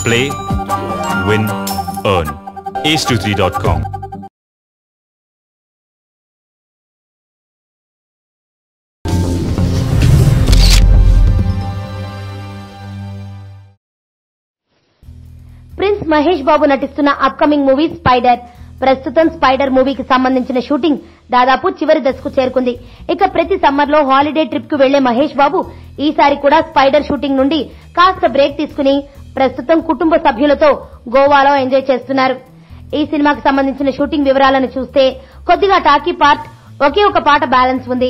Play, win, earn. ace23.com. Prince Mahesh Babu నటిస్తున్న upcoming movie Spyder. ప్రస్తుతం స్పైడర్ మూవీకి సంబంధించిన షూటింగ్ దాదాపు చివరి దశకు చేరుకుంది. ఇక ప్రతి సమ్మర్ లో హాలిడే ట్రిప్ కు వెళ్లే మహేష్ బాబు ఈసారి కూడా స్పైడర్ షూటింగ్ నుండి కాస్త బ్రేక్ తీసుకుని ప్రస్తుతం కుటుంబ సభ్యులతో గోవాలో ఎంజాయ్ చేస్తున్నారు. ఈ సినిమాకి సంబంధించిన షూటింగ్ వివరాలను చూస్తే కొద్దిగా టాకీ పార్ట్, ఒకే ఒక పాట బ్యాలెన్స్ ఉంది.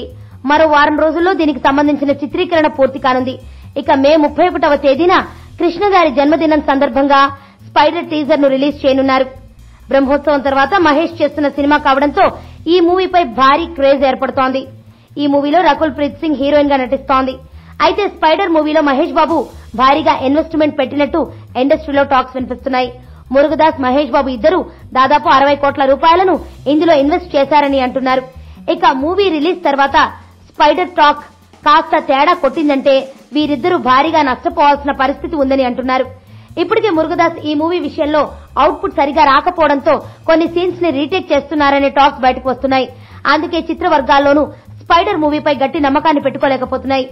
మరో వారం రోజుల్లో దీనికి సంబంధించిన చిత్రీకరణ పూర్తి కానుంది. ఇక మే 31వ తేదీన కృష్ణ గారి జన్మదినం సందర్భంగా స్పైడర్ టీజర్ ను రిలీజ్ చేయనున్నారు. బ్రహ్మోత్సవం తర్వాత మహేష్ చేస్తున్న సినిమా కావడంతో ఈ మూవీపై భారీ క్రేజ్ ఏర్పడుతోంది. ఈ మూవీలో రకుల్ ప్రీత్ సింగ్ హీరోయిన్ గా నటిస్తోంది. అయితే స్పైడర్ మూవీలో మహేష్ బాబు భారీగా ఇన్వెస్ట్మెంట్ పెట్టినట్టు ఇండస్ట్రీలో టాక్స్ వినిపిస్తున్నాయి. మురుగదాస్, మహేష్ బాబు ఇద్దరు దాదాపు 60 కోట్ల రూపాయలను ఇందులో ఇన్వెస్ట్ చేశారని అంటున్నారు. ఇక మూవీ రిలీజ్ తర్వాత స్పైడర్ టాక్ కాస్త తేడా కొట్టిందంటే వీరిద్దరూ భారీగా నష్టపోవాల్సిన పరిస్థితి ఉందని అంటున్నారు. ఇప్పటికే మురుగదాస్ ఈ మూవీ విషయంలో అవుట్పుట్ సరిగా రాకపోవడంతో కొన్ని సీన్స్ ని రీటేక్ చేస్తున్నారనే టాక్స్ బయటకు వస్తున్నాయి. అందుకే చిత్ర వర్గాల్లోనూ స్పైడర్ మూవీపై గట్టి నమ్మకాన్ని పెట్టుకోలేకపోతున్నాయి.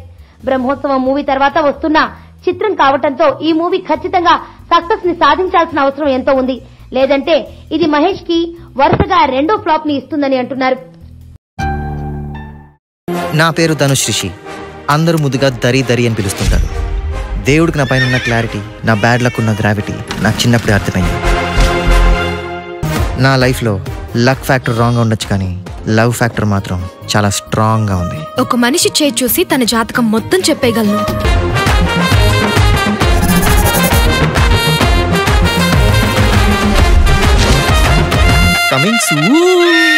బ్రహ్మోత్సవం మూవీ తర్వాత వస్తున్న చిత్రం కావడంతో ఈ మూవీ ఖచ్చితంగా సక్సెస్ ని సాధించాల్సిన అవసరం ఎంతో ఉంది. లేదంటే ఇది మహేష్ కి వరుసగా రెండో ఫ్లాప్ ని ఇస్తుందని అంటున్నారు. నా పేరు ధనుష్ రిషి. అందరూ ముద్దుగా దరి దరి అని పిలుస్తుంటారు. దేవుడికి నా పైన ఉన్న క్లారిటీ, నా బ్యాడ్ లక్ ఉన్న గ్రావిటీ నాకు చిన్నప్పుడే అర్థమైంది. నా లైఫ్లో లక్ ఫ్యాక్టర్ రాంగ్గా ఉండొచ్చు, కానీ లవ్ ఫ్యాక్టర్ మాత్రం చాలా స్ట్రాంగ్గా ఉంది. ఒక మనిషి చేయి చూసి తన జాతకం మొత్తం చెప్పేయగలను. Coming soon.